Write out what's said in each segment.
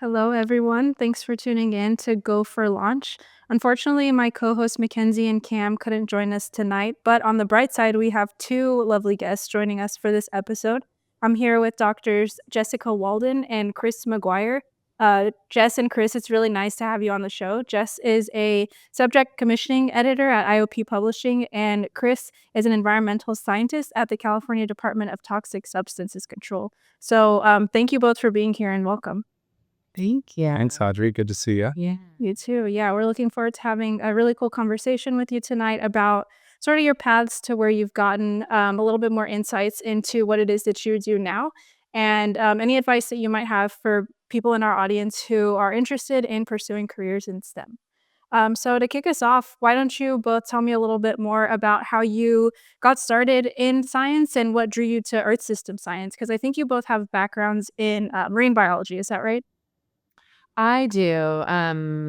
Hello, everyone. Thanks for tuning in to Go for Launch. Unfortunately, my co hosts Mackenzie and Cam couldn't join us tonight, but on the bright side, we have two lovely guests joining us for this episode. I'm here with doctors Jessica Walden and Chris McGuire. Jess and Chris, it's really nice to have you on the show. Jess is a subject commissioning editor at IOP Publishing, and Chris is an environmental scientist at the California Department of Toxic Substances Control. So, thank you both for being here and welcome. Thank you. Thanks, Audrey. Good to see you. Yeah. You too. Yeah, we're looking forward to having a really cool conversation with you tonight about sort of your paths to where you've gotten a little bit more insights into what it is that you do now, and any advice that you might have for people in our audience who are interested in pursuing careers in STEM. So to kick us off, why don't you both tell me a little bit more about how you got started in science and what drew you to Earth system science? Because I think you both have backgrounds in marine biology. Is that right? I do.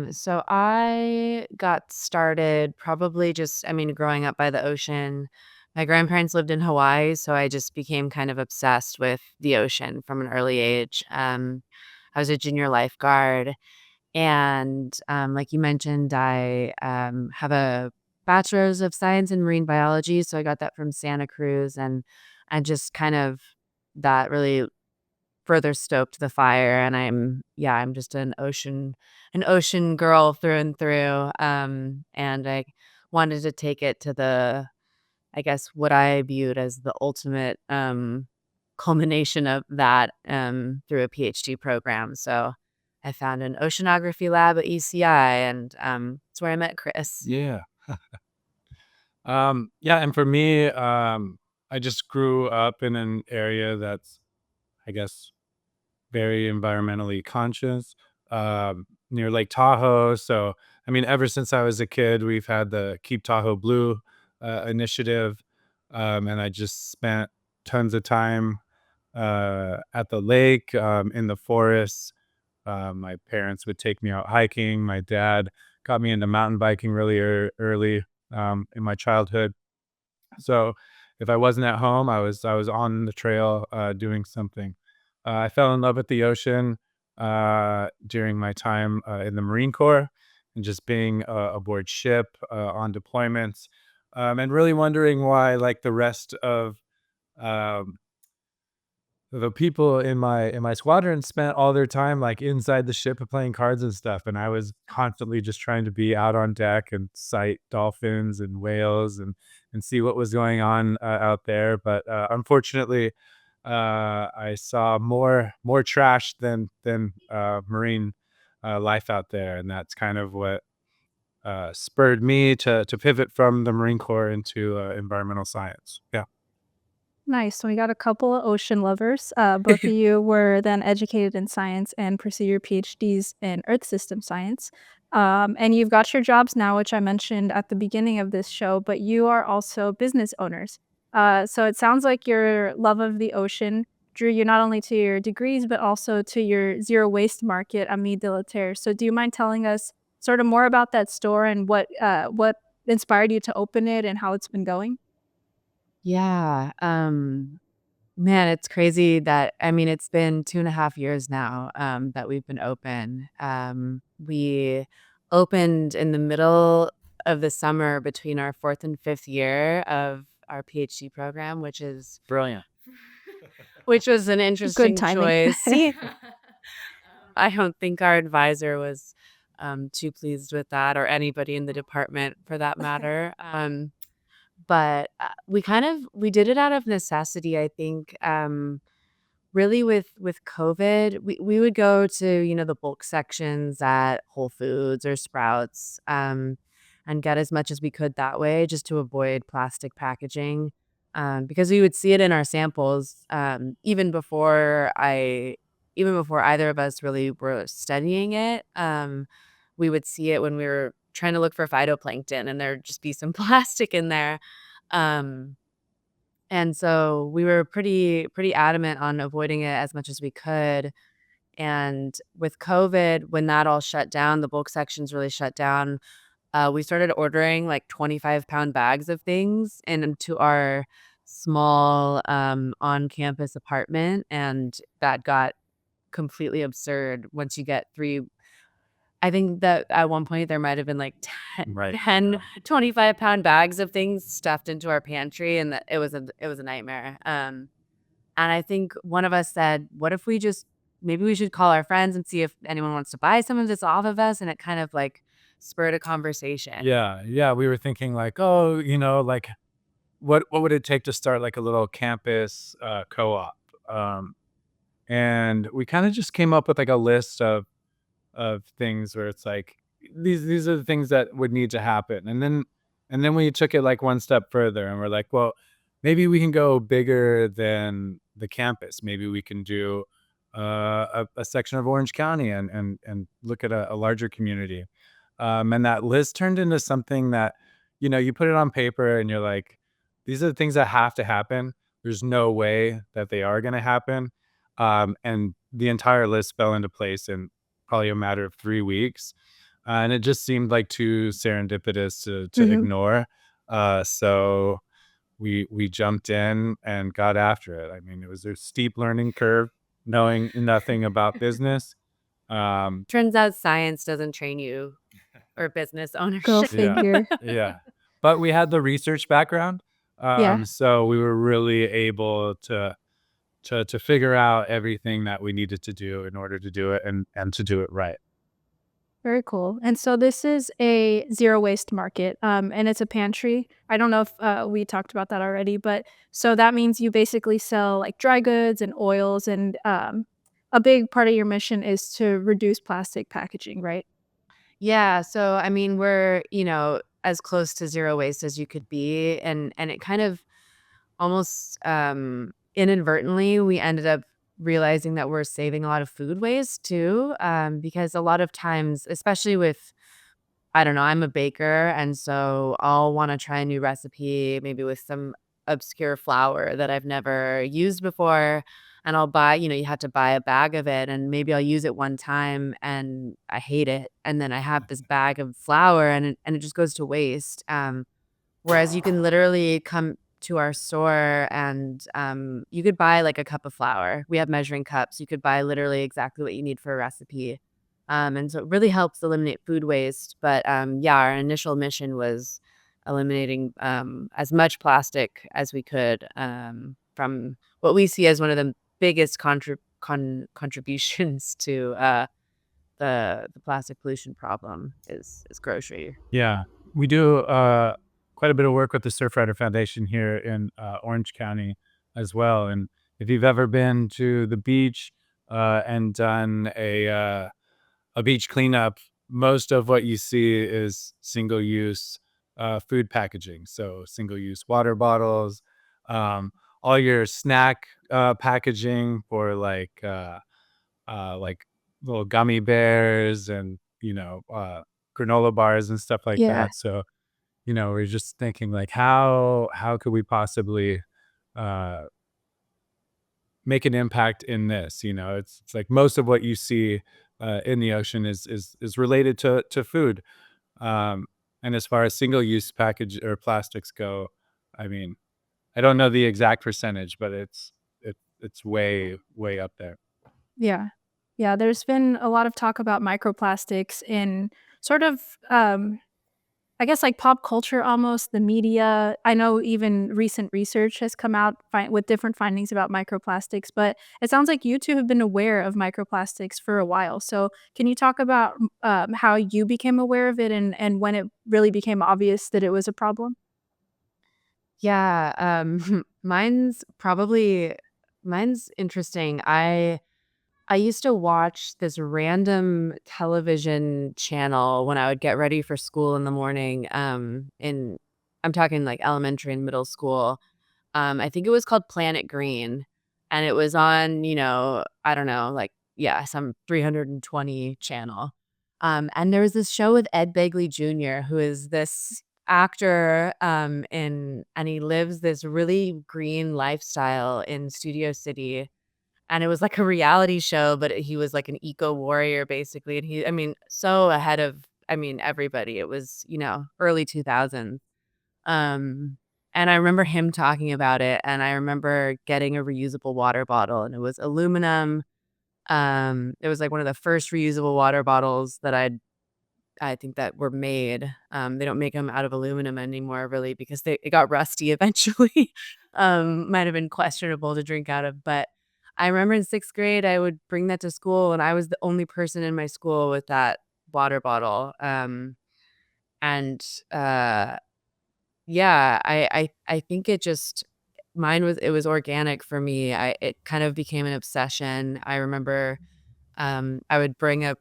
So I got started probably just, growing up by the ocean. My grandparents lived in Hawaii, so I just became kind of obsessed with the ocean from an early age. I was a junior lifeguard, and like you mentioned, I have a bachelor's of science in marine biology, so I got that from Santa Cruz, and just kind of that really further stoked the fire, and I'm just an ocean girl through and through. And I wanted to take it to the, I guess, what I viewed as the ultimate culmination of that through a PhD program. So I found an oceanography lab at ECI, and it's where I met Chris. Yeah. Yeah, and for me, I just grew up in an area that's, I guess, very environmentally conscious, near Lake Tahoe. So, ever since I was a kid, we've had the Keep Tahoe Blue initiative, and I just spent tons of time at the lake, in the forests. My parents would take me out hiking. My dad got me into mountain biking really early in my childhood. So if I wasn't at home, I was on the trail doing something. I fell in love with the ocean during my time in the Marine Corps and just being aboard ship on deployments, and really wondering why, like the rest of um, the people in my squadron spent all their time like inside the ship playing cards and stuff, and I was constantly just trying to be out on deck and sight dolphins and whales and see what was going on out there. But unfortunately, I saw more trash than marine life out there, and that's kind of what spurred me to pivot from the Marine Corps into environmental science. Yeah. Nice. So we got a couple of ocean lovers. Both of you were then educated in science and pursue your PhDs in Earth system science. And you've got your jobs now, which I mentioned at the beginning of this show, but you are also business owners. So it sounds like your love of the ocean drew you not only to your degrees, but also to your zero waste market, Ami de la Terre. So do you mind telling us sort of more about that store and what inspired you to open it and how it's been going? Yeah. Man, it's crazy that it's been 2.5 years now, that we've been open. We opened in the middle of the summer between our fourth and fifth year of our PhD program, Brilliant. which was an Good interesting timing. choice. I don't think our advisor was too pleased with that, or anybody in the department for that matter. But we did it out of necessity, I think. Really with COVID, we would go to, the bulk sections at Whole Foods or Sprouts, and get as much as we could that way just to avoid plastic packaging. Because we would see it in our samples, even before either of us really were studying it. We would see it when we were trying to look for phytoplankton, and there'd just be some plastic in there. Um, and so we were pretty adamant on avoiding it as much as we could. And with COVID, when that all shut down, the bulk sections really shut down. We started ordering like 25-pound bags of things into our small on-campus apartment, and that got completely absurd once you get 3. I think that at one point there might have been like 10, Right. 10 25-pound bags of things stuffed into our pantry, and that it was a nightmare. And I think one of us said, "What if we just maybe we should call our friends and see if anyone wants to buy some of this off of us?" And it kind of like spurred a conversation. Yeah, yeah, we were thinking like, "Oh, like, what would it take to start, like, a little campus, co-op?" And we kinda just came up with, like, a list of things where it's like, these are the things that would need to happen, and then we took it, like, one step further, and we're like, "Well, maybe we can go bigger than the campus. Maybe we can do, a section of Orange County and look at a larger community." And that list turned into something that, you put it on paper and you're like, "These are the things that have to happen. There's no way that they are gonna happen." And the entire list fell into place in probably a matter of 3 weeks, and it just seemed like too serendipitous to Mhm. ignore. So we jumped in and got after it. I mean, it was a steep learning curve, knowing nothing about business. Um, Turns out science doesn't train you or business Go ownership. yeah, figure. yeah. But we had the research background, Yeah, so we were really able to figure out everything that we needed to do in order to do it and to do it right. very cool. And so this is a zero waste market, and it's a pantry. I don't know if we talked about that already, but so that means you basically sell like dry goods and oils, and a big part of your mission is to reduce plastic packaging, right? Yeah, so I mean, we're, as close to zero waste as you could be, and it kind of almost inadvertently we ended up realizing that we're saving a lot of food waste too, because a lot of times, especially with I don't know, I'm a baker, and so I'll wanna try a new recipe, maybe with some obscure flour that I've never used before, and I'll buy you have to buy a bag of it, and maybe I'll use it one time, and I hate it, and then I have this bag of flour, and it just goes to waste, whereas you can literally come to our store and, you could buy, like, a cup of flour. We have measuring cups. You could buy literally exactly what you need for a recipe. And so it really helps eliminate food waste, but, yeah, our initial mission was eliminating, as much plastic as we could, from what we see as one of the biggest contributions to, the plastic pollution problem is grocery. Yeah, we do quite a bit of work with the Surfrider Foundation here in Orange County as well. And if you've ever been to the beach and done a beach cleanup, most of what you see is single use food packaging. So single use water bottles, um, all your snack packaging for like little gummy bears and granola bars and stuff like Yeah. that. So we're just thinking like how could we possibly uh make an impact in this. It's like most of what you see in the ocean is related to food. um and as far as single use package or plastics go, I mean, I don't know the exact percentage, but it's way up there. Yeah. Yeah, there's been a lot of talk about microplastics in sort of, I guess, like, pop culture almost, the media. I know even recent research has come out with different findings about microplastics, but it sounds like you 2 have been aware of microplastics for a while. So, can you talk about, how you became aware of it and when it really became obvious that it was a problem? Yeah, mine's interesting. I used to watch this random television channel when I would get ready for school in the morning, I'm talking like elementary and middle school. I think it was called Planet Green, and it was on, I don't know, like, yeah, some 320 channel. And there was this show with Ed Begley Jr., who is this actor, and he lives this really green lifestyle in Studio City, and it was like a reality show, but he was like an eco warrior basically, and I mean, so ahead of, I mean, everybody. It was, early 2000s. Um, and I remember him talking about it, and I remember getting a reusable water bottle, and it was aluminum. It was like one of the first reusable water bottles that I think that were made. They don't make them out of aluminum anymore, really, because it got rusty eventually. Might have been questionable to drink out of, but I remember in 6th grade, I would bring that to school, and I was the only person in my school with that water bottle. And yeah, I think it was organic for me. It kind of became an obsession. I remember I would bring a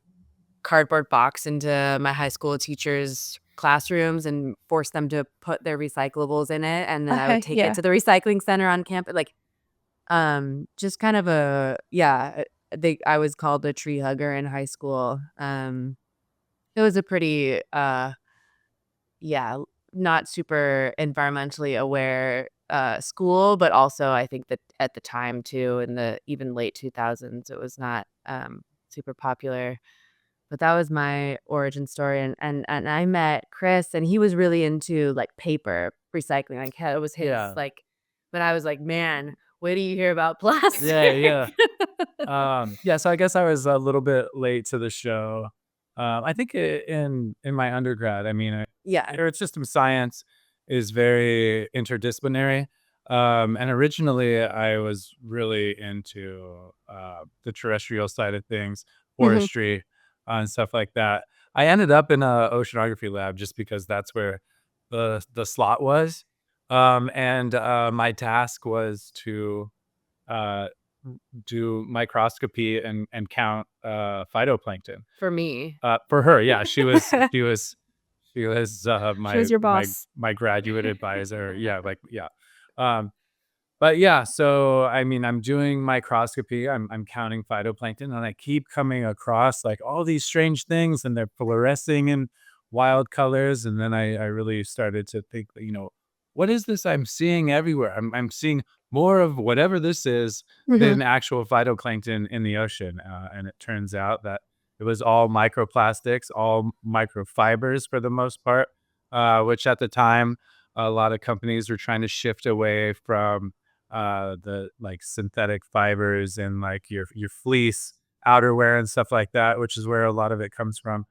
cardboard box into my high school teachers' classrooms and force them to put their recyclables in it, and then I would take it Yeah. to the recycling center on campus. Like, just kind of I was called a tree hugger in high school. It was a pretty yeah, not super environmentally aware school, but also I think that at the time too, in the even late 2000s, it was not super popular. But that was my origin story, and I met Chris, and he was really into, like, paper recycling, like, it was his, Yeah. like, but I was like, "Man, wait till you hear about Yeah, plastic." yeah. Yeah, so I guess I was a little bit late to the show. I think in my undergrad, I mean, Yeah. earth system science is very interdisciplinary. And originally, I was really into the terrestrial side of things, Mhm. forestry, and stuff like that. I ended up in a oceanography lab just because that's where the slot was. And my task was to uh, do microscopy and count phytoplankton. For me. For her, yeah, she was She was your boss. my graduate advisor. Yeah, like yeah. Um, but yeah, so I mean, I'm doing microscopy. I'm counting phytoplankton, and I keep coming across like all these strange things, and they're fluorescing in wild colors. And then I really started to think, what is this I'm seeing everywhere? I'm seeing more of whatever this is Mhm. than actual phytoplankton in the ocean. And it turns out that it was all microplastics, all microfibers for the most part, which at the time a lot of companies were trying to shift away from the like synthetic fibers and like your fleece outerwear and stuff like that, which is where a lot of it comes from.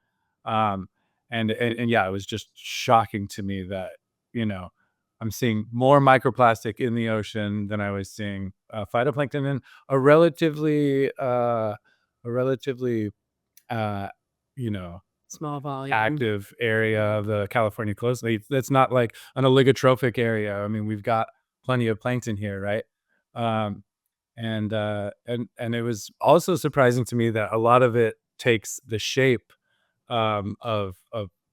Um, and yeah, it was just shocking to me that you know I'm seeing more microplastic in the ocean than I was seeing phytoplankton in a relatively uh, you know Small volume. active area of the California coast. That's not like an oligotrophic area. I mean, we've got plenty of plankton here, right? Um, and it was also surprising to me that a lot of it takes the shape of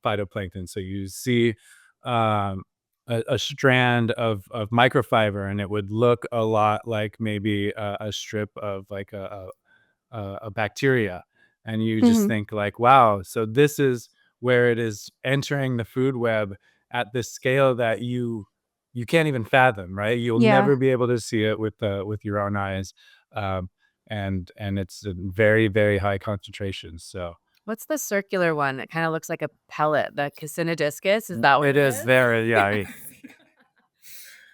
phytoplankton. So you see um, a strand of microfiber, and it would look a lot like maybe a strip of like a bacteria, and you just Mhm. think like, wow, so this is where it is entering the food web at this scale that you can't even fathom, right? You'll Yeah. never be able to see it with your own eyes, um, and it's in very very high concentrations. So What's the circular one? It kinda looks like a pellet, the Casinodiscus, is that what it it is is? very yeah.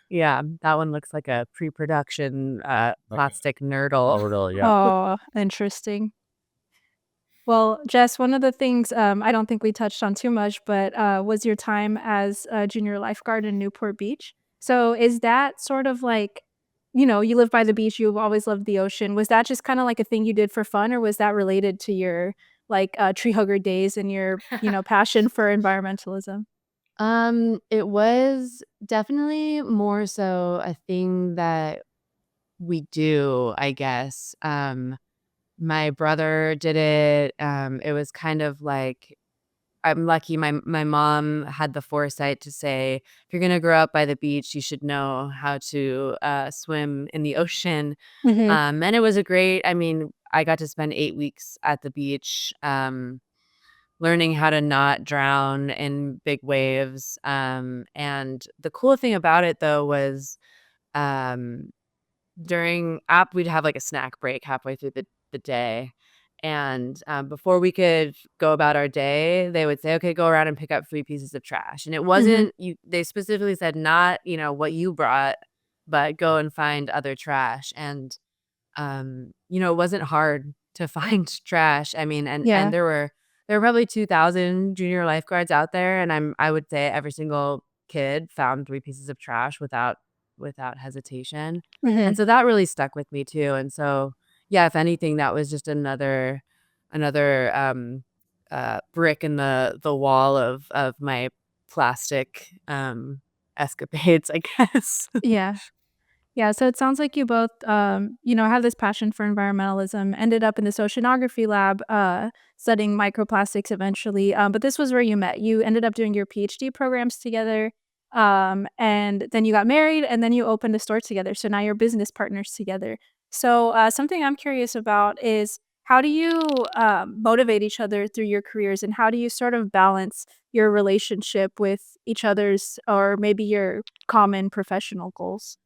Yeah, that one looks like a pre-production, Like a plastic nurdle. total, yeah. Oh, interesting. Well, Jess, one of the things, I don't think we touched on too much, but, was your time as a junior lifeguard in Newport Beach. So is that sort of like you live by the beach, you've always loved the ocean. Was that just kinda like a thing you did for fun, or was that related to your, like, tree hugger days and your, passion for environmentalism? It was definitely more so a thing that we do, I guess. My brother did it. It was kind of like I'm lucky my mom had the foresight to say, "If you're gonna grow up by the beach, you should know how to, swim in the ocean." Mhm. And it was a great I mean, I got to spend 8 weeks at the beach, learning how to not drown in big waves, and the cool thing about it, though, was, um, we'd have, like, a snack break halfway through the day, and, before we could go about our day, they would say, "Okay, go around and pick up 3 pieces of trash," and it Mhm. wasn't they specifically said not, what you brought, but go and find other trash, and, it wasn't hard. to find trash. I mean, and Yeah. there were probably 2,000 junior lifeguards out there, and I would say every single kid found 3 pieces of trash without hesitation, Mhm. and so that really stuck with me too, and so, yeah, if anything, that was just another, brick in the wall of my plastic, escapades, I guess. Yeah. Yeah, so it sounds like you both, have this passion for environmentalism, ended up in this oceanography lab, studying microplastics eventually, but this was where you met. You ended up doing your PhD programs together, and then you got married, and then you opened a store together, so now you're business partners together. So, something I'm curious about is how do you, motivate each other through your careers, and how do you sort of balance your relationship with each other's or maybe your common professional goals?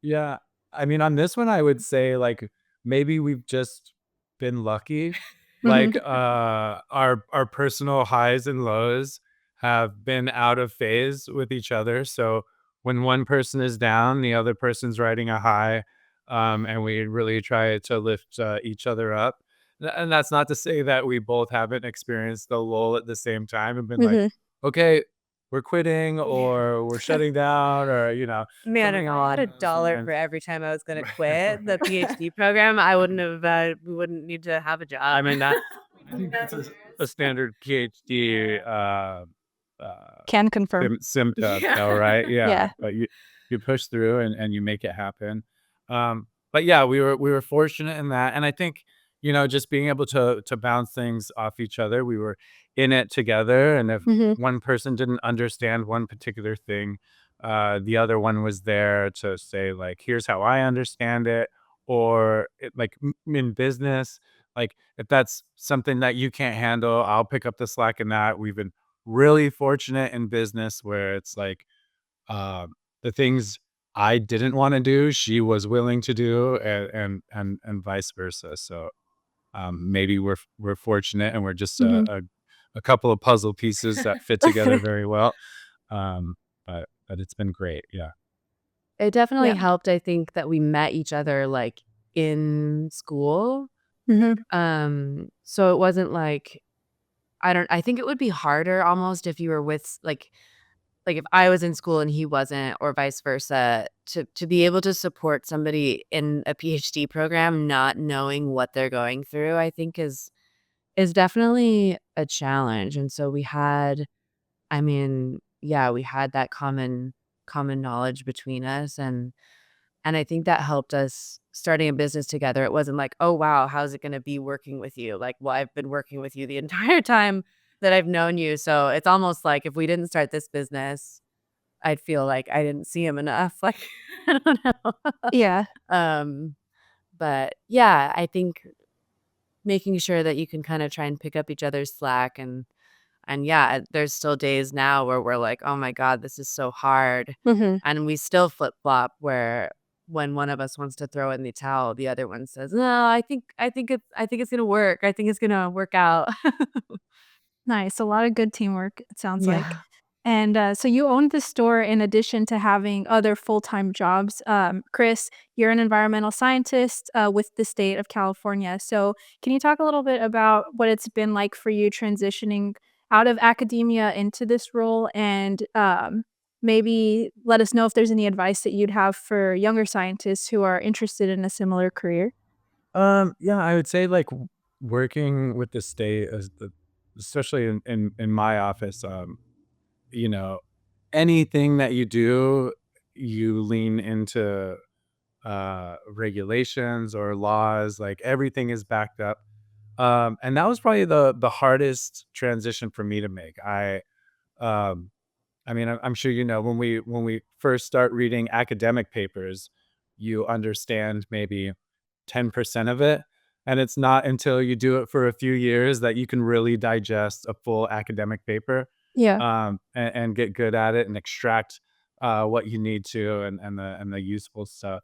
Yeah. I mean, on this one, I would say, like, maybe we've just been lucky. Mhm. Like, our personal highs and lows have been out of phase with each other. So when one person is down, the other person's riding a high, and we really try to lift each other up. And that's not to say that we both haven't experienced the lull at the same time and been like, Mhm. okay, we're quitting or we're shutting down or Man, if something I had along a those dollar lines. for every time I was gonna quit the PhD program, I wouldn't have, we wouldn't need to have a I job. mean, that I think that's a standard PhD, Can confirm. symptom Yeah. though, right? Yeah, Yeah. but you push through and you make it happen. But yeah, we were fortunate in that, and I think, just being able to bounce things off each other, we were in it together, and if Mhm. one person didn't understand one particular thing, the other one was there to say, like, "Here's how I understand it," or like, in business, like, if that's something that you can't handle, I'll pick up the slack in that. We've been really fortunate in business where it's like, the things I didn't wanna do, she was willing to do, and vice versa. So, maybe we're fortunate and we're just Mhm. a couple of puzzle pieces that fit together very well. Um, but it's been great, yeah. It definitely Yeah. helped, I think, that we met each other, like, in school. Mhm. So it wasn't like I think it would be harder almost if you were with like, if I was in school and he wasn't or vice versa, to be able to support somebody in a PhD program not knowing what they're going through, I think is definitely a challenge, and so we had I mean, yeah, we had that common knowledge between us, and I think that helped us starting a business together. It wasn't like, "Oh, wow, how's it gonna be working with you?" Like, "Well, I've been working with you the entire time that I've known you." So, it's almost like if we didn't start this business, I'd feel like I didn't see him enough, like, I don't know. Yeah. Um, but, yeah, I think making sure that you can kinda try and pick up each other's slack and yeah, there's still days now where we're like, "Oh my god, this is so hard." Mhm. And we still flip-flop where when one of us wants to throw in the towel, the other one says, "No, I think it's gonna work. I think it's gonna work out." Nice, a lot of good teamwork, it sounds like. Yeah. And, so you owned the store in addition to having other full-time jobs. Chris, you're an environmental scientist, with the state of California. So can you talk a little bit about what it's been like for you transitioning out of academia into this role? And, maybe let us know if there's any advice that you'd have for younger scientists who are interested in a similar career? Yeah, I would say, like, working with the state as the especially in my office, you know, anything that you do, you lean into regulations or laws, like everything is backed up. And that was probably the hardest transition for me to make. Um I mean, I'm sure when we first start reading academic papers, you understand maybe 10% of it. And it's not until you do it for a few years that you can really digest a full academic paper, Yeah. and get good at it and extract what you need to and the useful stuff.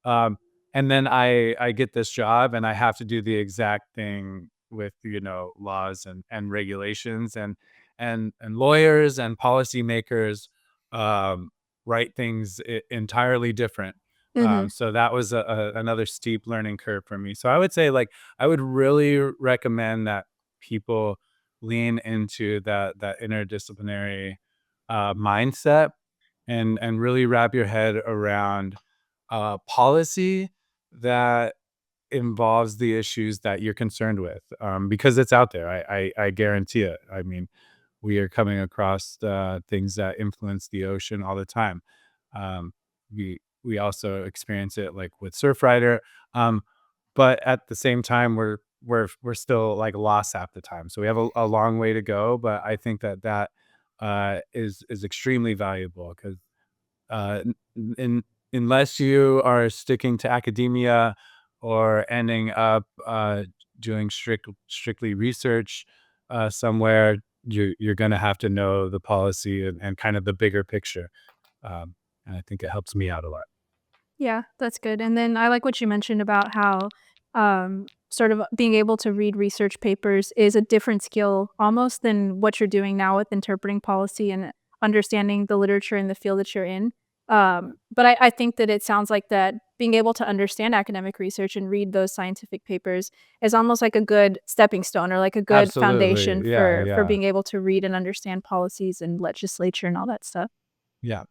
Um, and then I get this job and I have to do the exact thing with laws and regulations and lawyers and policymakers, write things entirely different. Mhm. So that was another steep learning curve for me. So I would say, like, I would really recommend that people lean into that interdisciplinary mindset, and really wrap your head around policy that involves the issues that you're concerned with, because it's out there. I guarantee it. I mean, we are coming across things that influence the ocean all the time. Um, we also experience it, like, with Surfrider, um, but at the same time, we're still, like, lost half the time. So we have a long way to go, but I think that is extremely valuable, because unless you are sticking to academia or ending up doing strictly research somewhere, you're going to have to know the policy, and kind of the bigger picture. And I think it helps me out a lot. Yeah, that's good. And then I like what you mentioned about how sort of being able to read research papers is a different skill almost than what you're doing now with interpreting policy and understanding the literature in the field that you're in. But I think that it sounds like that being able to understand academic research and read those scientific papers is almost like a good stepping stone or like a good foundation Absolutely. Yeah. for Yeah. being able to read and understand policies and legislature and all that stuff. Yeah.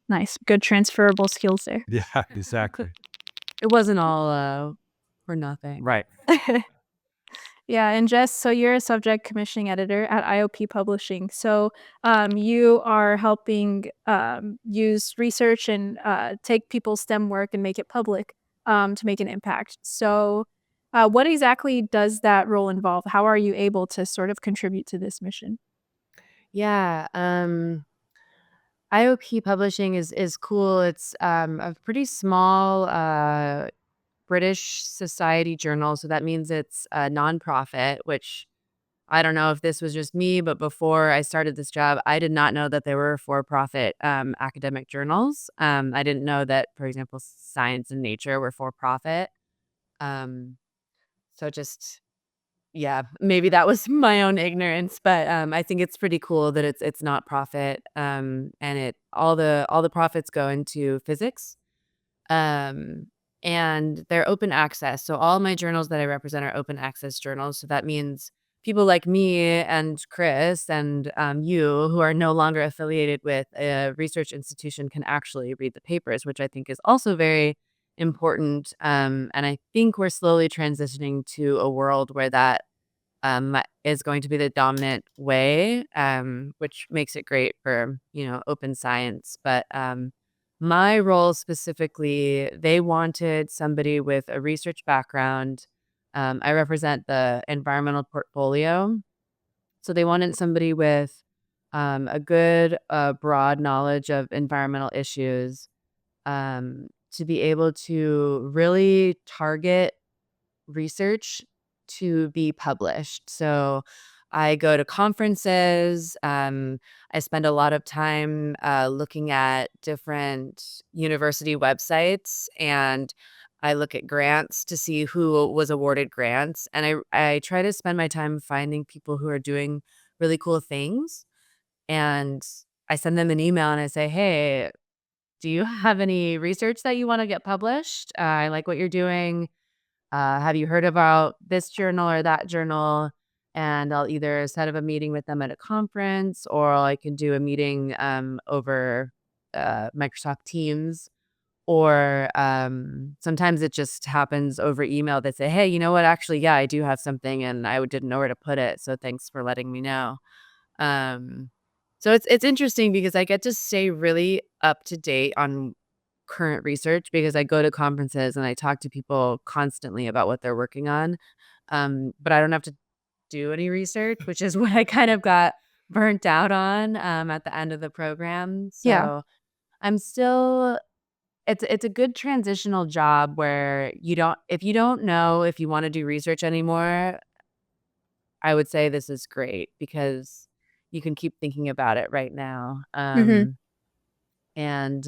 Nice. Good transferable skills there. Yeah. Exactly. It wasn't all for nothing. Right. Yeah, and Jess, so you're a subject commissioning editor at IOP Publishing. So you are helping use research and take people's STEM work and make it public to make an impact. So, what exactly does that role involve? How are you able to sort of contribute to this mission? Yeah. IOP Publishing is cool. It's a pretty small British society journal, so that means it's a nonprofit, which I don't know if this was just me, but before I started this job, I did not know that there were for-profit academic journals. I didn't know that, for example, Science and Nature were for-profit. Um, so just yeah, maybe that was my own ignorance, but I think it's pretty cool that it's not profit, and it all the profits go into physics. Um, and they're open access. So all my journals that I represent are open access journals. So that means people like me and Chris and you, who are no longer affiliated with a research institution, can actually read the papers, which I think is also very important. And I think we're slowly transitioning to a world where that is going to be the dominant way, which makes it great for, open science. But my role specifically, they wanted somebody with a research background. I represent the environmental portfolio. So they wanted somebody with a good, broad knowledge of environmental issues, to be able to really target research to be published. So I go to conferences. I spend a lot of time looking at different university websites, and I look at grants to see who was awarded grants. And I try to spend my time finding people who are doing really cool things. And I send them an email and I say, hey, do you have any research that you want to get published? I like what you're doing. Have you heard about this journal or that journal? And I'll either set up a meeting with them at a conference, or I can do a meeting over Microsoft Teams. Or sometimes it just happens over email. They say, hey, you know what? Actually, yeah, I do have something and I didn't know where to put it. So thanks for letting me know. Um, so it's interesting because I get to stay really up to date on current research because I go to conferences and I talk to people constantly about what they're working on. But I don't have to do any research, which is what I kind of got burnt out on at the end of the program. Yeah. So I'm still it's a good transitional job where you don't if you don't know if you want to do research anymore, I would say this is great because you can keep thinking about it right now. Hmm. And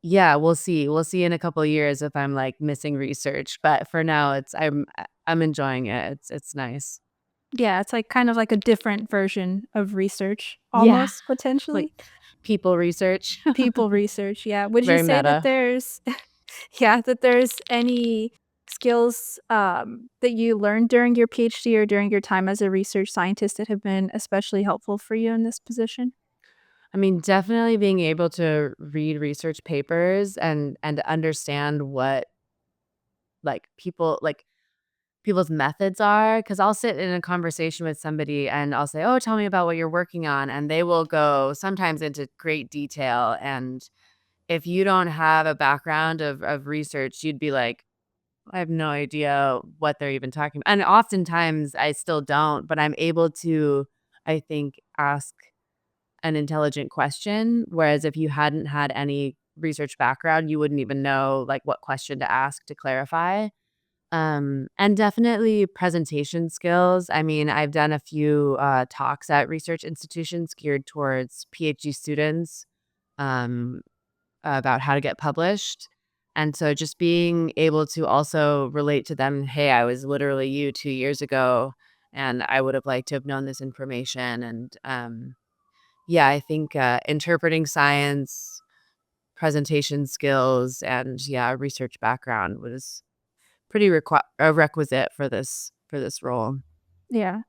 Yeah, we'll see. We'll see in a couple of years if I'm, like, missing research, but for now, I'm enjoying it. It's nice. Yeah, it's like kind of like a different version of research, Yeah. almost Like, potentially. People research. People research, yeah. Would you Very say that meta. there's yeah, that there's any skills, that you learned during your PhD or during your time as a research scientist that have been especially helpful for you in this position? I mean, definitely being able to read research papers and understand what, people's methods are. Because 'cause I'll sit in a conversation with somebody and I'll say, "Oh, tell me about what you're working on," and they will go sometimes into great detail, and if you don't have a background of research, you'd be like, "I have no idea what they're even talking about," and oftentimes I still don't, but I'm able to, I think, ask an intelligent question, whereas if you hadn't had any research background, you wouldn't even know, like, what question to ask to clarify. And definitely presentation skills. I mean, I've done a few, talks at research institutions geared towards PhD students, um, about how to get published, and so just being able to also relate to them, "Hey, I was literally you 2 years ago, and I would have liked to have known this information," and, yeah, I think, interpreting science, presentation skills, and, yeah, a research background was pretty a requisite for this role. Yeah.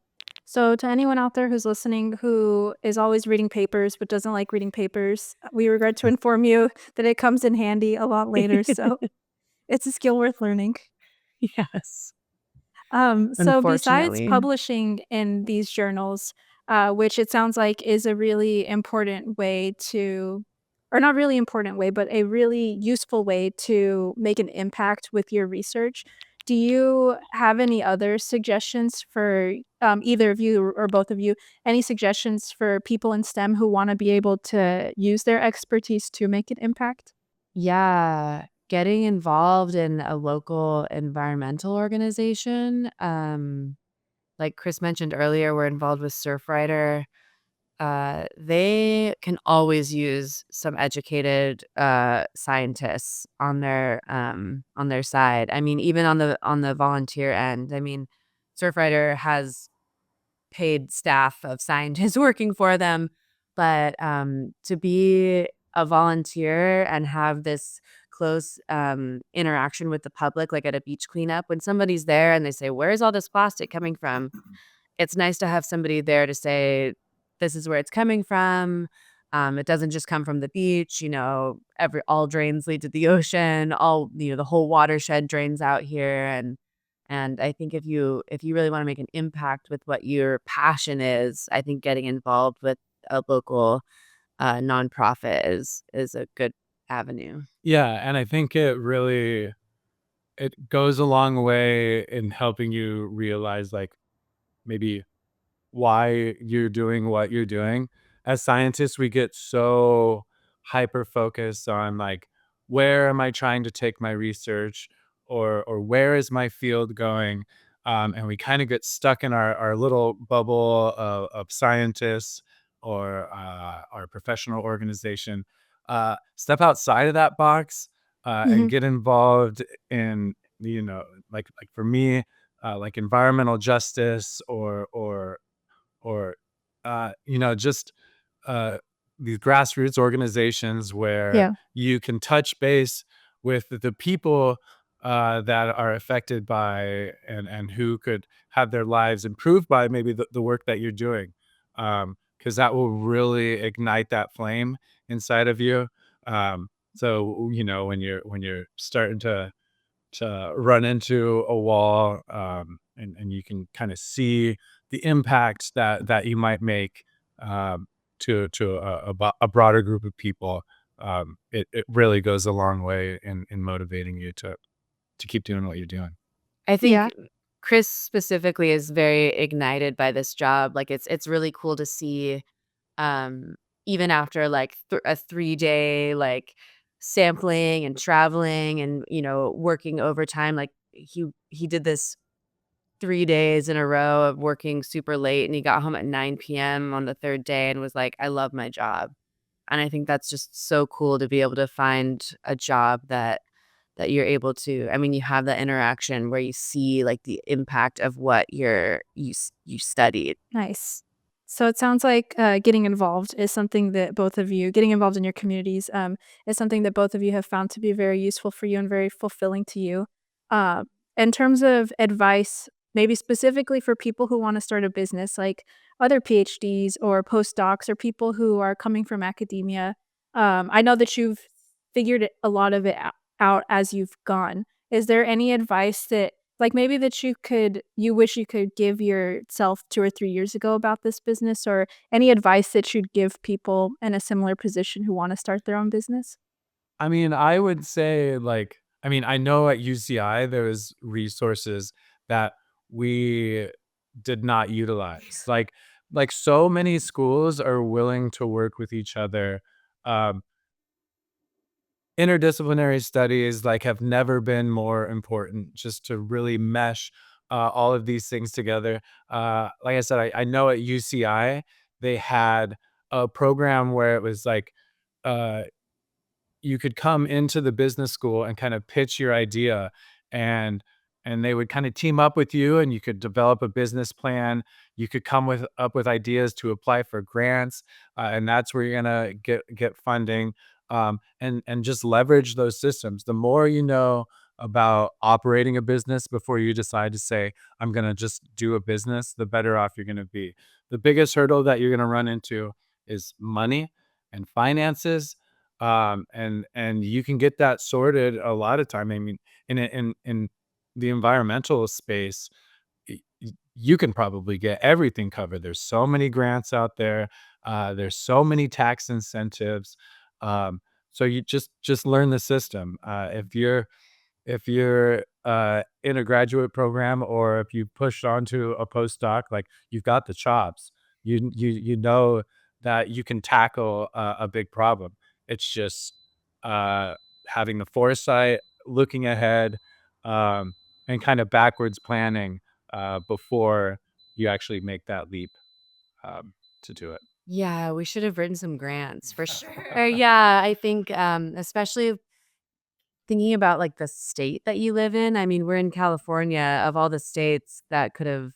So to anyone out there who's listening who is always reading papers but doesn't like reading papers, we regret to inform you that it comes in handy a lot later, so it's a skill worth learning. Yes, So besides unfortunately. publishing in these journals, which it sounds like is a really important way to or not really important way, but a really useful way to make an impact with your research, do you have any other suggestions for, either of you or both of you, any suggestions for people in STEM who wanna be able to use their expertise to make an impact? Yeah, getting involved in a local environmental organization, like Chris mentioned earlier, we're involved with Surfrider. They can always use some educated, scientists on their side. I mean, even on the volunteer end, I mean, Surfrider has paid staff of scientists working for them, but, to be a volunteer and have this close, interaction with the public, like at a beach cleanup, when somebody's there and they say, "Where's all this plastic coming from?" It's nice to have somebody there to say, "This is where it's coming from. It doesn't just come from the beach, you know, every all drains lead to the ocean, all the whole watershed drains out here," and I think if you really wanna make an impact with what your passion is, I think getting involved with a local, nonprofit is a good avenue. Yeah, and I think it goes a long way in helping you realize, like, maybe why you're doing what you're doing. As scientists, we get so hyper focused on, like, where am I trying to take my research, or where is my field going? And we kind of get stuck in our little bubble of scientists, or our professional organization. Step outside of that box, and Mhm. get involved in, like for me, like environmental justice, or just uh, these grassroots organizations where Yeah, you can touch base with the people that are affected by, and who could have their lives improved by maybe the work that you're doing, because that will really ignite that flame inside of you. So when you're starting to run into a wall, and you can kind of see the impact that you might make, to a broader group of people. It really goes a long way in motivating you to keep doing what you're doing. I yeah, think Chris specifically is very ignited by this job, like, it's really cool to see, um, even after, like, a 3-day, like, sampling and traveling and, working overtime, like, he did this 3 days in a row of working super late, and he got home at 9 p.m. on the 3rd day and was like, "I love my job." And I think that's just so cool to be able to find a job that you're able to, I mean, you have that interaction where you see, like, the impact of what you studied. nice. So it sounds like, getting involved is something that both of you getting involved in your communities, is something that both of you have found to be very useful for you and very fulfilling to you. Uh, in terms of advice, maybe specifically for people who wanna start a business, like other PhDs or postdocs or people who are coming from academia, I know that you've figured a lot of it out as you've gone. Is there any advice that like, maybe that you wish you could give yourself 2 or 3 years ago about this business, or any advice that you'd give people in a similar position who wanna start their own business? I mean, I would say, like, I mean, I know at UCI there was resources that we did not utilize. Like so many schools are willing to work with each other. Um, Interdisciplinary studies like have never been more important just to really mesh all of these things together. Like I said, I know at UCI they had a program where it was like uh, you could come into the business school and kind of pitch your idea, and they would kind of team up with you, and you could develop a business plan. You could come with up with ideas to apply for grants, and that's where you're gonna get funding, and just leverage those systems. The more you know about operating a business before you decide to say, I'm gonna just do a business, the better off you're gonna be. The biggest hurdle that you're gonna run into is money and finances, and you can get that sorted a lot of time. I mean, in the environmental space, you can probably get everything covered. There's so many grants out there. There's so many tax incentives. So you just learn the system. If you're in a graduate program, or if you push onto a postdoc, like, you've got the chops. You know that you can tackle a big problem. It's just, uh, having the foresight, looking ahead, um, and kind of backwards planning, before you actually make that leap, to do it. Yeah, we should have written some grants for sure. Yeah, I think, especially thinking about, like, the state that you live in. I mean, we're in California. Of all the states that could have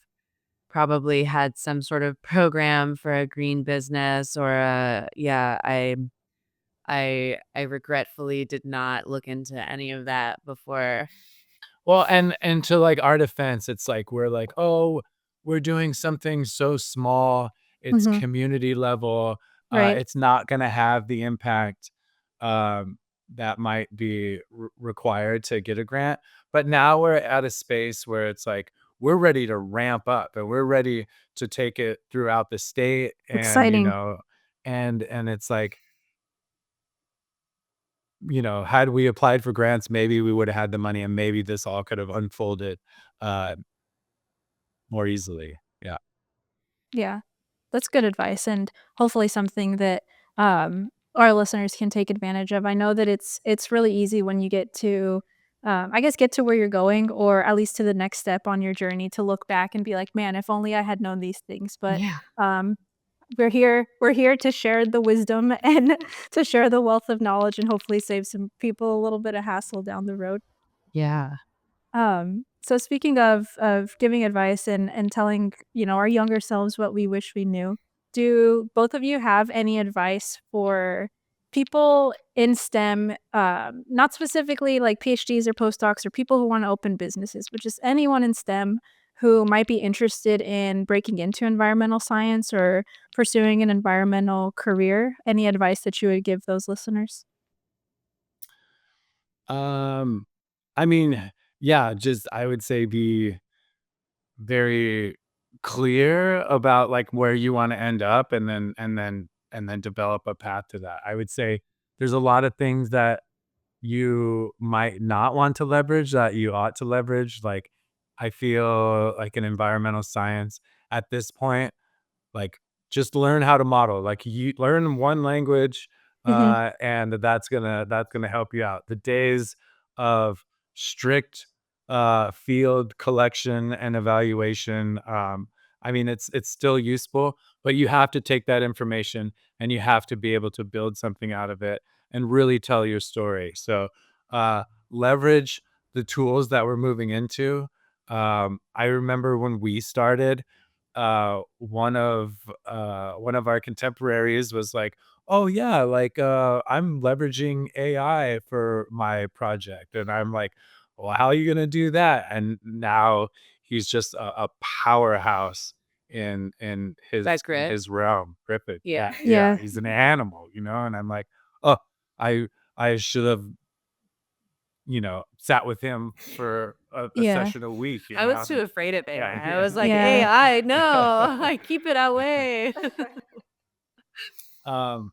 probably had some sort of program for a green business or a yeah, I regretfully did not look into any of that before. Well, and to, like, our defense, it's like we're like, "Oh, we're doing something so small, it's Mhm. community level, Right. it's not gonna have the impact, that might be required to get a grant." But now we're at a space where it's like, we're ready to ramp up, and we're ready to take it throughout the state, and, Exciting. and it's like, had we applied for grants, maybe we woulda had the money, and maybe this all could have unfolded, uh more easily. Yeah. Yeah. That's good advice and hopefully something that, our listeners can take advantage of. I know that it's really easy when you get to, I guess, get to where you're going or at least to the next step on your journey to look back and be like, "Man, if only I had known these things." But, Yeah. um, we're here to share the wisdom and to share the wealth of knowledge and hopefully save some people a little bit of hassle down the road. Yeah. So speaking of giving advice and telling, our younger selves what we wish we knew, do both of you have any advice for people in STEM, not specifically like PhDs or postdocs or people who want to open businesses, but just anyone in STEM who might be interested in breaking into environmental science or pursuing an environmental career? Any advice that you would give those listeners? Um, I mean, yeah, just I would say be very clear about, like, where you wanna end up, and then develop a path to that. I would say there's a lot of things that you might not want to leverage that you ought to leverage. Like, I feel like in environmental science at this point, like, just learn how to model. Like, you learn one language, Mhm. and that's gonna help you out. The days of strict, field collection and evaluation, I mean, it's still useful, but you have to take that information, and you have to be able to build something out of it and really tell your story. So, leverage the tools that we're moving into. I remember when we started, one of our contemporaries was like, "Oh yeah, like I'm leveraging AI for my project," and I'm like, "Well, how are you gonna do that?" And now he's just a powerhouse in That in grip. his realm. Griffith, Yeah. yeah, yeah, Yeah. he's an animal, you know. And I'm like, oh, I I should have, sat with him for a Yeah. session a week, I was too afraid of AI. Yeah, I yeah. was like, Yeah. AI, no, I keep it away.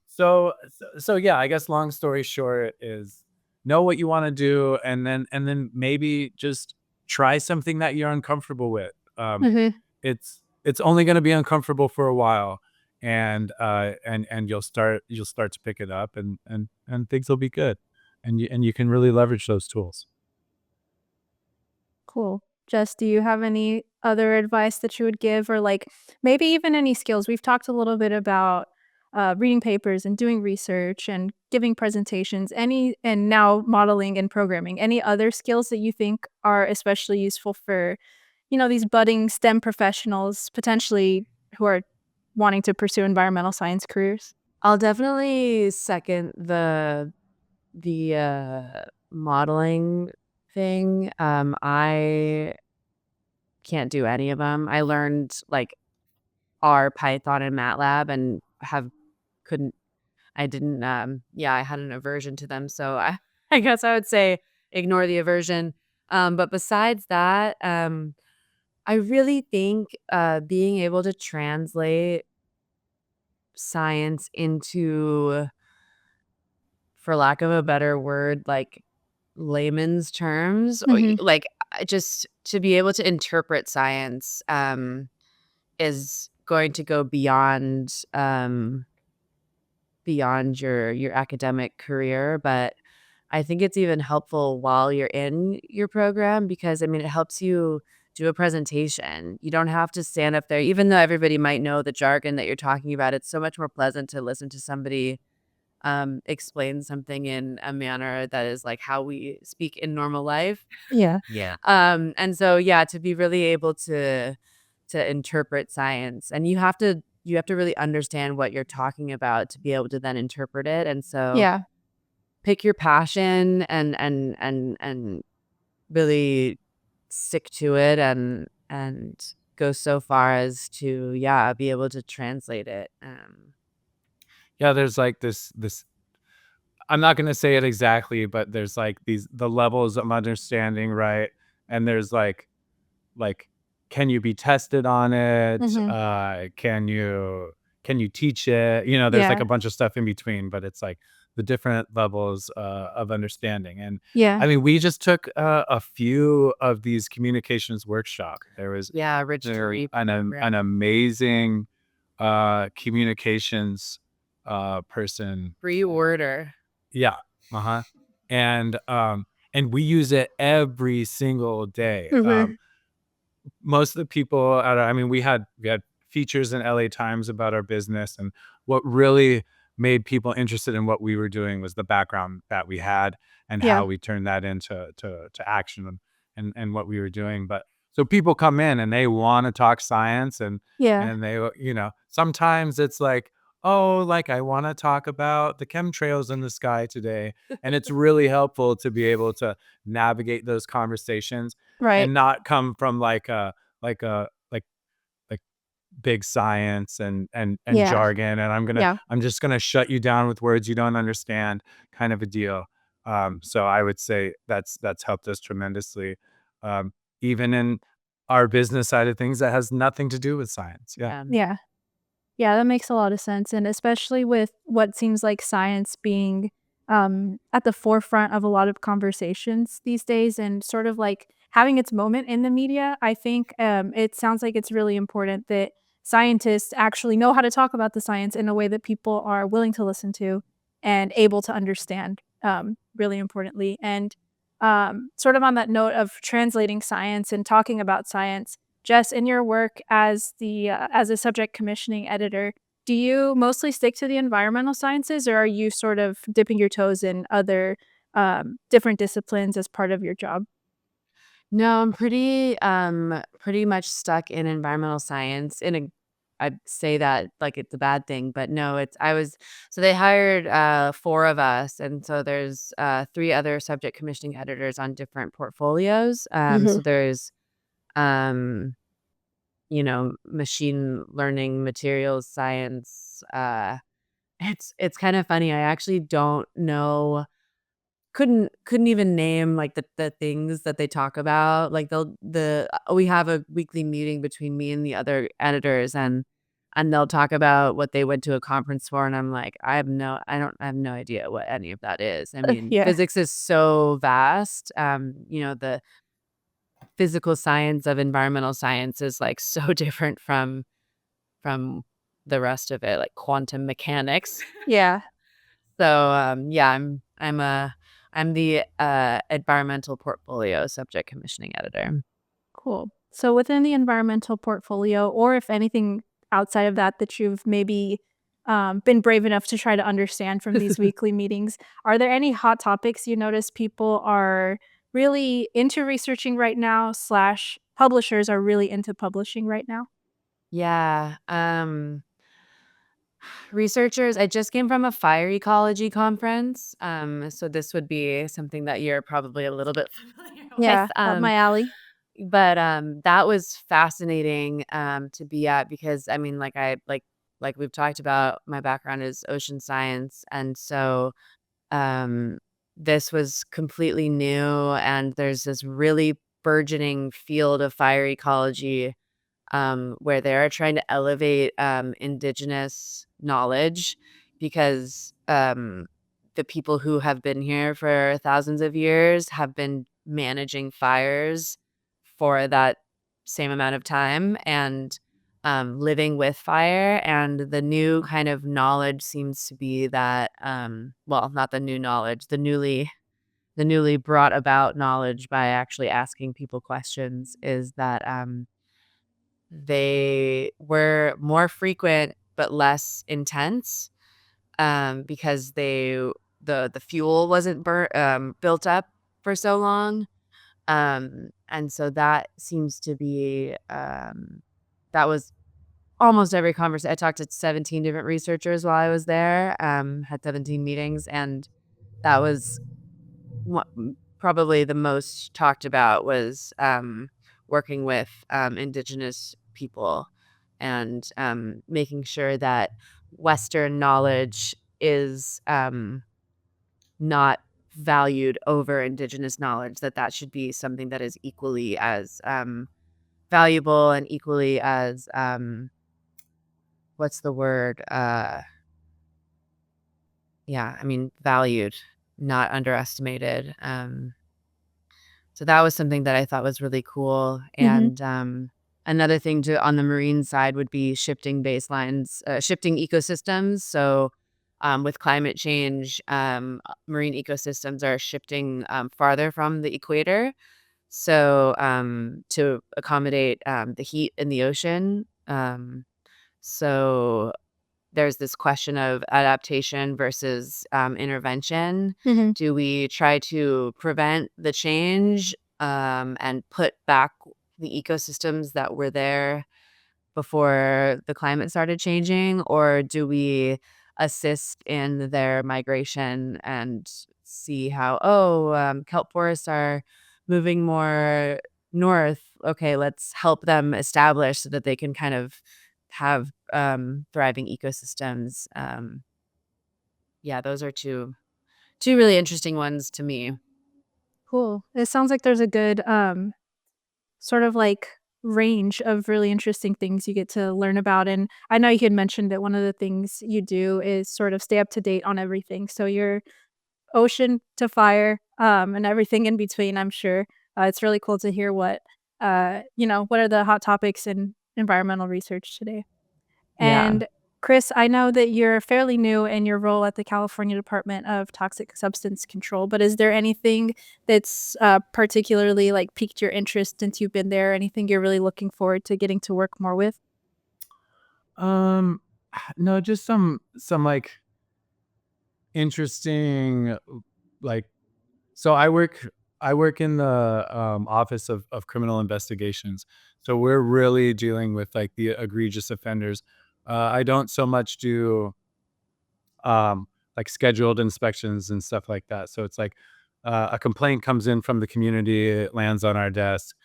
So yeah, I guess long story short is know what you want to do, and then maybe just try something that you're uncomfortable with. Mhm. It's only going to be uncomfortable for a while, and you'll start to pick it up, and things will be good, and you can really leverage those tools. Cool. Jess, do you have any other advice that you would give, or like maybe even any skills? We've talked a little bit about reading papers and doing research and giving presentations, any, and now modeling and programming. Any other skills that you think are especially useful for, these budding STEM professionals potentially who are wanting to pursue environmental science careers? I'll definitely second the modeling thing. I can't do any of them. I learned like R, Python, and MATLAB, and have couldn't I didn't yeah, I had an aversion to them. So I I guess I would say ignore the aversion. But besides that, I really think being able to translate science into, for lack of a better word, like layman's terms, or Mhm. like just to be able to interpret science is going to go beyond your academic career. But I think it's even helpful while you're in your program, because I mean it helps you do a presentation. You don't have to stand up there, even though everybody might know the jargon that you're talking about. It's so much more pleasant to listen to somebody explain something in a manner that is like how we speak in normal life. Yeah. Yeah. And so yeah, to be really able to interpret science, and you have to really understand what you're talking about to be able to then interpret it. And so Yeah. pick your passion and really stick to it, and go so far as to, yeah, be able to translate it. Yeah, there's like this I'm not gonna say it exactly, but there's like the levels of understanding, right? And there's like can you be tested on it? Mhm. Can you teach it? There's like Yeah. a bunch of stuff in between, but it's like the different levels of understanding. And Yeah. I mean, we just took a few of these communications workshop. There was Yeah, rich to reap an program. amazing communications person. Reorder. Yeah. Uh-huh. And and we use it every single day. Mhm. Most of the people at I mean, we had features in LA Times about our business, and what really made people interested in what we were doing was the background that we had and Yeah. how we turned that into action, and what we were doing. But so people come in and they want to talk science, Yeah. and sometimes it's like, oh, like I want to talk about the chemtrails in the sky today. And it's really helpful to be able to navigate those conversations Right. and not come from like like big science and Yeah. jargon, and Yeah. I'm just gonna shut you down with words you don't understand, kind of a deal. So I would say that's helped us tremendously, even in our business side of things that has nothing to do with science. Yeah. Yeah. Yeah, that makes a lot of sense, and especially with what seems like science being, at the forefront of a lot of conversations these days and sort of, like, having its moment in the media, I think, it sounds like it's really important that scientists actually know how to talk about the science in a way that people are willing to listen to and able to understand, really importantly, and, sort of on that note of translating science and talking about science, Jess, in your work as a subject commissioning editor, do you mostly stick to the environmental sciences, or are you sort of dipping your toes in other, different disciplines as part of your job? No, I'm pretty much stuck in environmental science. I say that like it's a bad thing, but no, so they hired 4 of us, and so there's 3 other subject commissioning editors on different portfolios. Mhm. So there's um, machine learning, materials science. It's kind of funny. I actually don't know. Couldn't even name, like, the things that they talk about, like, we have a weekly meeting between me and the other editors, and they'll talk about what they went to a conference for, and I'm like, I have no idea what any of that is. I mean, Yeah. physics is so vast, the physical science of environmental science is, like, so different from the rest of it, like quantum mechanics. Yeah. So, yeah, I'm the, environmental portfolio subject commissioning editor. Cool. So within the environmental portfolio, or if anything outside of that that you've maybe been brave enough to try to understand from these weekly meetings, are there any hot topics you notice people are really into researching right now, slash publishers are really into publishing right now? Yeah, researchers I just came from a fire ecology conference, so this would be something that you're probably a little bit familiar with, Yeah, up my alley. but, that was fascinating, to be at because, I mean, like we've talked about, my background is ocean science, and so Um, this was completely new, and there's this really burgeoning field of fire ecology, where they're trying to elevate, indigenous knowledge because, the people who have been here for thousands of years have been managing fires for that same amount of time and, living with fire, and the new kind of knowledge seems to be that, well, not the new knowledge, the newly brought about knowledge by actually asking people questions is that, they were more frequent but less intense, because the fuel wasn't built up for so long, and so that seems to be, that was almost every conversation. I talked to 17 different researchers while I was there, had 17 meetings, and that was probably the most talked about was, working with, indigenous people and, making sure that Western knowledge is, not valued over indigenous knowledge, that should be something that is equally as, valuable and equally as, what's the word? Yeah, I mean, valued, not underestimated. So that was something that I thought was really cool. Mhm. And another thing to on the marine side would be shifting baselines, shifting ecosystems. So with climate change, marine ecosystems are shifting farther from the equator. So to accommodate the heat in the ocean. So there's this question of adaptation versus, intervention. Mhm. Do we try to prevent the change, and put back the ecosystems that were there before the climate started changing, or do we assist in their migration and see how, "Oh, kelp forests are moving more north. Okay, let's help them establish so that they can kind of have, thriving ecosystems." Yeah, those are 2 really interesting ones to me. Cool. It sounds like there's a good sort of like range of really interesting things you get to learn about. And I know you had mentioned that one of the things you do is sort of stay up to date on everything. So you're ocean to fire, and everything in between, I'm sure. It's really cool to hear what are the hot topics in environmental research today. Yeah. And Chris, I know that you're fairly new in your role at the California Department of Toxic Substance Control, but is there anything that's particularly like piqued your interest since you've been there? Anything you're really looking forward to getting to work more with? Um, no, just some interesting, like, so I work I work in the office of criminal investigations, so we're really dealing with like the egregious offenders. I don't so much do um, like scheduled inspections and stuff like that. So it's like a complaint comes in from the community, it lands on our desk.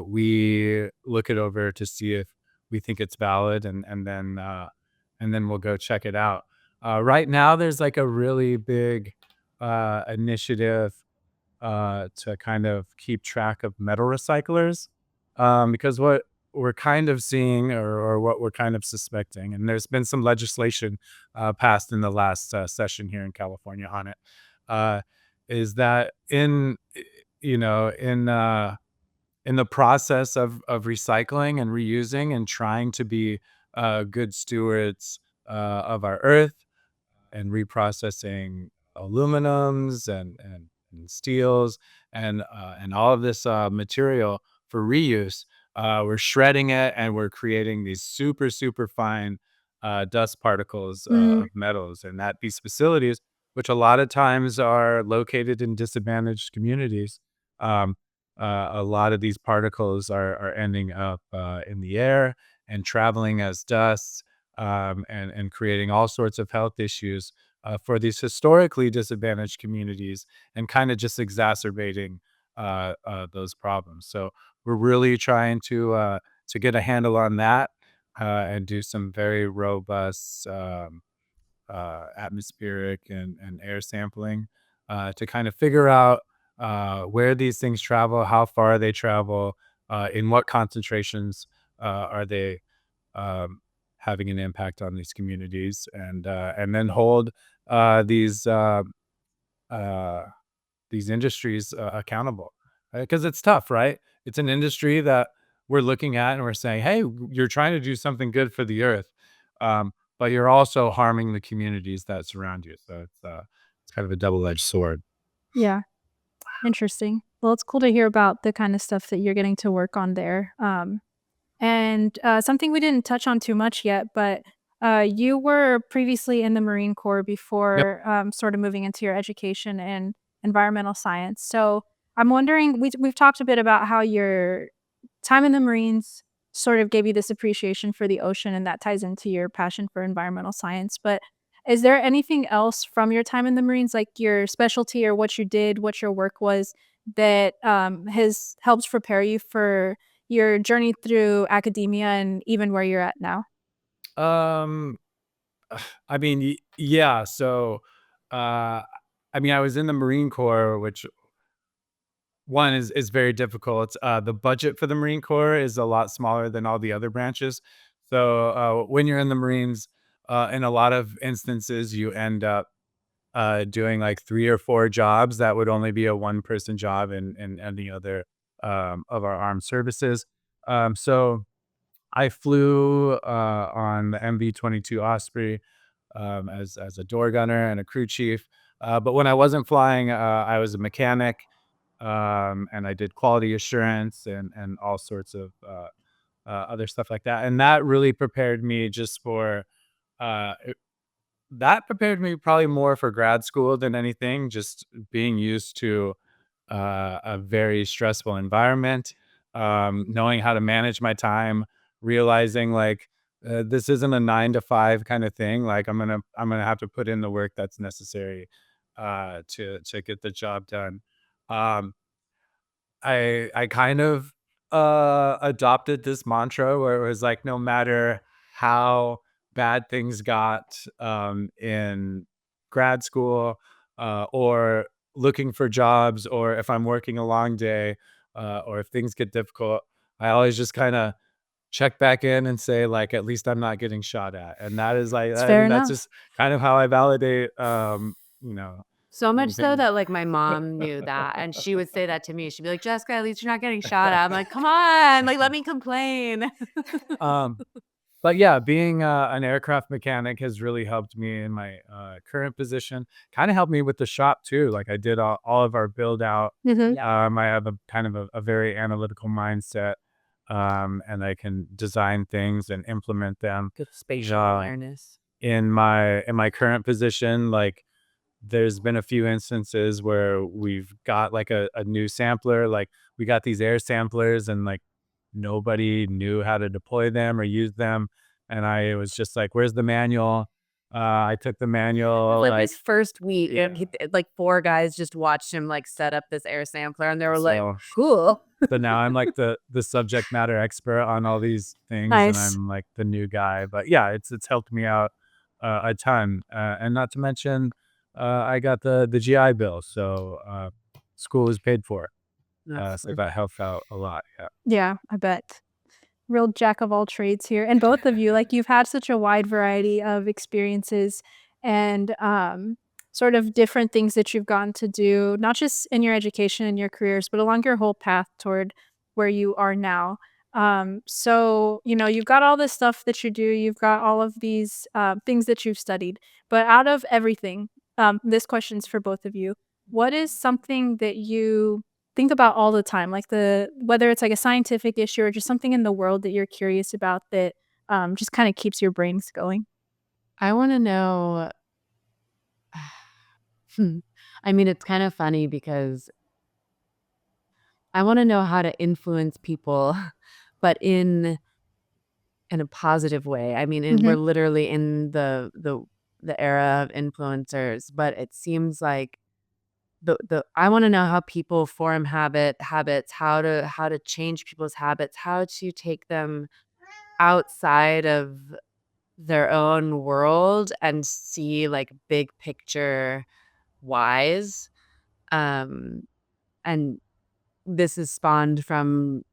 We look it over to see if we think it's valid, and then we'll go check it out. Right now, there's like a really big initiative to kind of keep track of metal recyclers, because what we're kind of seeing, or what we're kind of suspecting, and there's been some legislation passed in the last session here in California on it, uh, is that you know in the process of recycling and reusing and trying to be good stewards of our earth, and reprocessing aluminums and steels and all of this material for reuse. We're shredding it and we're creating these super super fine dust particles Mm, of metals, and that these facilities, which a lot of times are located in disadvantaged communities, um, a lot of these particles are ending up in the air and traveling as dust, and creating all sorts of health issues for these historically disadvantaged communities, and kind of just exacerbating those problems. So we're really trying to get a handle on that, and do some very robust atmospheric and air sampling to kind of figure out where these things travel, how far they travel, in what concentrations are they um, having an impact on these communities, and then hold uh, these uh, uh, these industries accountable, because it's tough, right? It's an industry that we're looking at and we're saying, "Hey, you're trying to do something good for the earth, but you're also harming the communities that surround you." So it's kind of a double edged sword. yeah, interesting. Well, it's cool to hear about the kind of stuff that you're getting to work on there. And something we didn't touch on too much yet, but you were previously in the Marine Corps Yep. before sort of moving into your education in environmental science. So I'm wondering, we've talked a bit about how your time in the Marines sort of gave you this appreciation for the ocean, and that ties into your passion for environmental science. But is there anything else from your time in the Marines, like your specialty or what you did, what your work was, that has helped prepare you for your journey through academia and even where you're at now? Um, I mean, yeah. So, uh, I mean, I was in the Marine Corps, which one is very difficult. The budget for the Marine Corps is a lot smaller than all the other branches. So when you're in the Marines, in a lot of instances, you end up doing like 3 or 4 jobs that would only be a one-person job in any other of our armed services. So I flew on the MV-22 Osprey as a door gunner and a crew chief. But when I wasn't flying, I was a mechanic, and I did quality assurance and all sorts of other stuff like that. And that really prepared me just for that prepared me probably more for grad school than anything. Just being used to a very stressful environment, knowing how to manage my time, realizing like this isn't a 9 to 5 kind of thing. Like I'm gonna have to put in the work that's necessary to get the job done. Um, I kind of adopted this mantra where it was like no matter how bad things got in grad school, or looking for jobs, or if I'm working a long day, or if things get difficult, I always just kind of check back in and say like at least I'm not getting shot at. And that is like It's I fair mean that's just enough. kind of how I validate you know So much so things. that, like, my mom knew that, and she would say that to me. She'd be like, "Jessica, at least you're not getting shot at." I'm like, "Come on, like, let me complain." um But yeah, being an aircraft mechanic has really helped me in my current position. Kind of helped me with the shop too. Like I did all of our build out. Mhm. Yep. I have a kind of a very analytical mindset, and I can design things and implement them. Good spatial Uh, awareness. in my current position, like there's been a few instances where we've got like a new sampler, like we got these air samplers and like nobody knew how to deploy them or use them. And I was just like, where's the manual? I took the manual, Like like, his first week, yeah. and like 4 guys just watched him like set up this air sampler, and they were like, So, "Cool." so now I'm like the subject matter expert on all these things, and Nice. I'm like the new guy. But yeah, it's helped me out a ton, and not to mention, I got the GI Bill, so school is paid for. That's So that helps out a lot. Yeah. Yeah, I bet. Real jack of all trades here. And both of you, like, you've had such a wide variety of experiences and sort of different things that you've gotten to do, not just in your education and your careers, but along your whole path toward where you are now. So, you've got all this stuff that you do, you've got all of these things that you've studied, but out of everything, this question's for both of you. What is something that you think about all the time, like whether it's like a scientific issue or just something in the world that you're curious about that, just kinda keeps your brains going? I wanna know. Hmm, I mean, it's kind of funny because I wanna know how to influence people, but in a positive way. I mean, and we're Mhm. literally in the era of influencers, but it seems like the I wanna know how people form habits, how to change people's habits, how to take them outside of their own world and see, like, big picture wise. Um, and this is spawned from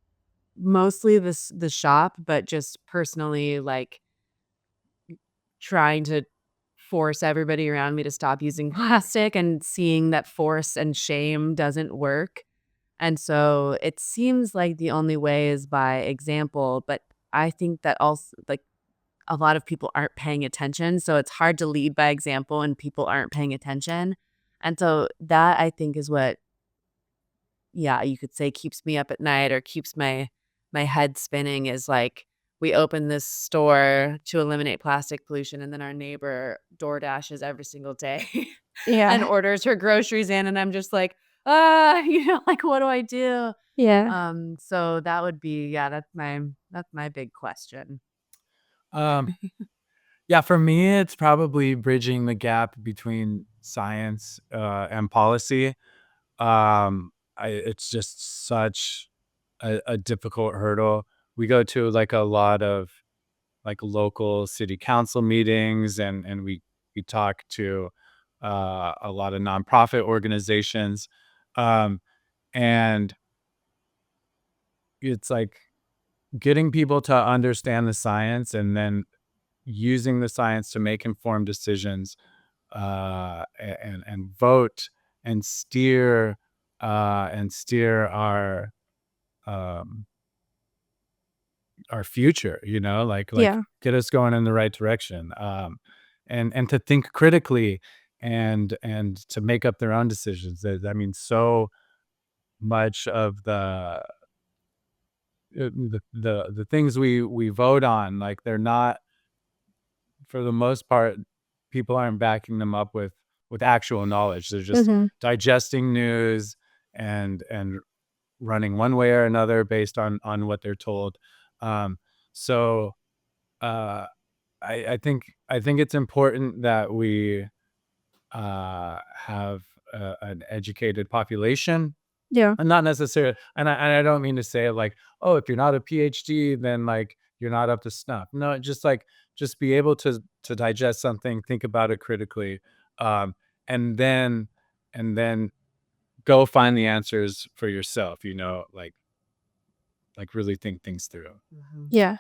mostly the shop, but just personally, like, trying to force everybody around me to stop using plastic and seeing that force and shame doesn't work. And so it seems like the only way is by example, but I think that also like a lot of people aren't paying attention. So it's hard to lead by example and people aren't paying attention. And so that I think is what, yeah, you could say keeps me up at night or keeps my head spinning is like we open this store to eliminate plastic pollution and then our neighbor door dashes every single day and Yeah. orders her groceries in and I'm just like, like what do I do? Yeah. So that would be yeah, that's my big question. Um, yeah, for me, it's probably bridging the gap between science and policy. It's just such a difficult hurdle. We go to like a lot of like local city council meetings, and we talk to a lot of nonprofit organizations, um, and it's like getting people to understand the science and then using the science to make informed decisions, and vote and steer um, our future. Like Yeah. get us going in the right direction, and to think critically and to make up their own decisions. I mean, so much of the things we vote on, like they're not, for the most part, people aren't backing them up with actual knowledge. They're just Mhm. digesting news and running one way or another based on what they're told. Um, so uh, I think it's important that we have an educated population. Yeah. And not necessarily, and I don't mean to say it like, oh, if you're not a PhD, then like you're not up to snuff. No, just be able to digest something, think about it critically, um, and then go find the answers for yourself. Like really think things through. Mhm. Yeah.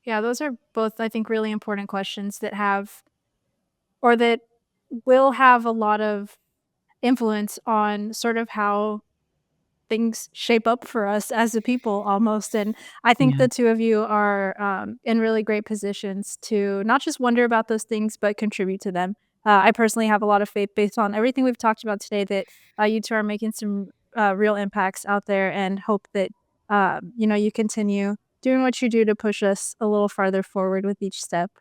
Yeah, those are both, I think, really important questions that have or that will have a lot of influence on sort of how things shape up for us as a people almost, and I think Yeah. the 2 of you are, in really great positions to not just wonder about those things, but contribute to them. I personally have a lot of faith based on everything we've talked about today that, you 2 are making some, real impacts out there and hope that, you continue doing what you do to push us a little farther forward with each step.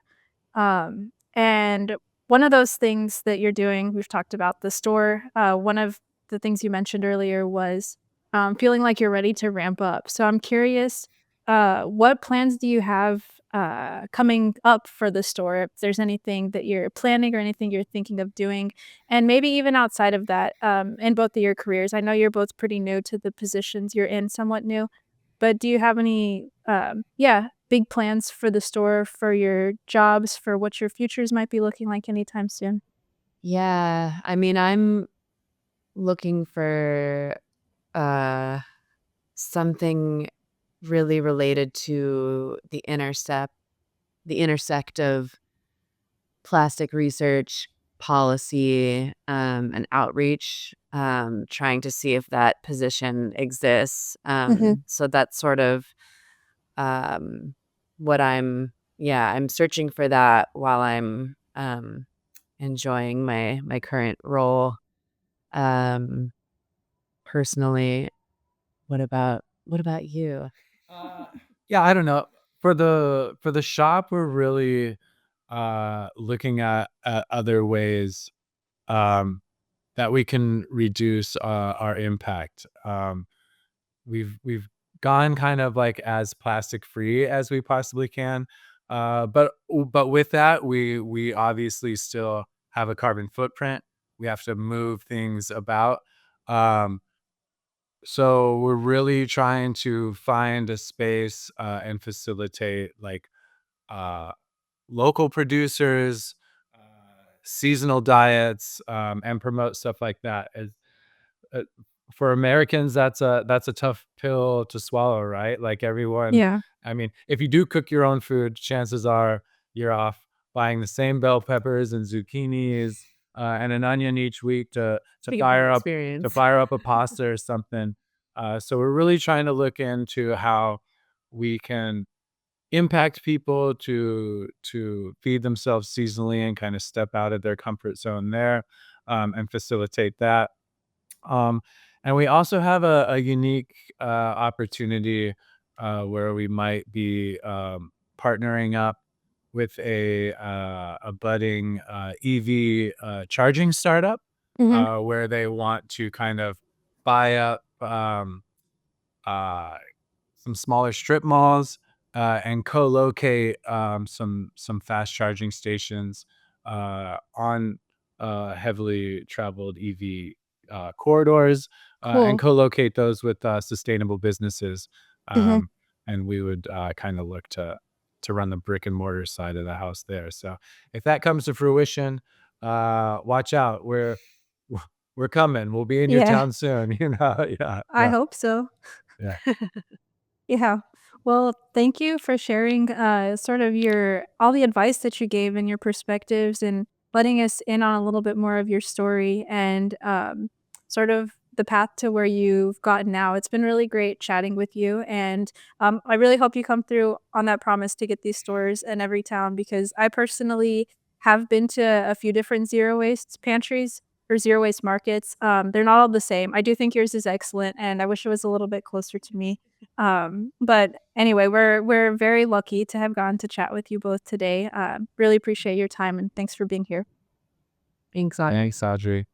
And one of those things that you're doing, we've talked about the store. One of the things you mentioned earlier was feeling like you're ready to ramp up. So I'm curious, what plans do you have coming up for the store? If there's anything that you're planning or anything you're thinking of doing, and maybe even outside of that, in both of your careers. I know you're both pretty new to the positions you're in, somewhat new, but do you have any, big plans for the store, for your jobs, for what your futures might be looking like anytime soon? Yeah, I mean, I'm looking for, uh, something really related to the intersect of plastic research, policy, and outreach, trying to see if that position exists. Mhm. So that's sort of um, what I'm searching for that while I'm enjoying my current role. Um, Personally, what about you? Uh, yeah, I don't know. For the shop, we're really looking at other ways um that we can reduce our impact. We've gone kind of like as plastic free as we possibly can. But with that, we obviously still have a carbon footprint. We have to move things about. Um, so we're really trying to find a space and facilitate like uh, local producers, seasonal diets, and promote stuff like that. Uh, for Americans, that's a tough pill to swallow, right? Like everyone, Yeah. I mean, if you do cook your own food, chances are you're off buying the same bell peppers and zucchinis and an onion each week to Speaking from fire up to experience. fire up a pasta or something. So we're really trying to look into how we can impact people to feed themselves seasonally and kind of step out of their comfort zone there and facilitate that. Um, and we also have a unique opportunity where we might be partnering up with a budding EV charging startup Mhm. where they want to kind of buy up uh, some smaller strip malls and co-locate some fast charging stations on heavily traveled EV corridors and Cool. co-locate those with sustainable businesses. Mhm. Um, and we would kind of look to run the brick and mortar side of the house there. So if that comes to fruition, watch out. We're coming. We'll be in your Yeah, town soon. Yeah, I yeah, hope so. yeah. Yeah. Well, thank you for sharing sort of your all the advice that you gave and your perspectives and letting us in on a little bit more of your story and sort of the path to where you've gotten now. It's been really great chatting with you. And I really hope you come through on that promise to get these stores in every town because I personally have been to a few different zero waste pantries or zero waste markets. They're not all the same. I do think yours is excellent, and I wish it was a little bit closer to me. But anyway, we're very lucky to have gotten to chat with you both today. Really appreciate your time and thanks for being here. Thanks, Thanks, Audrey.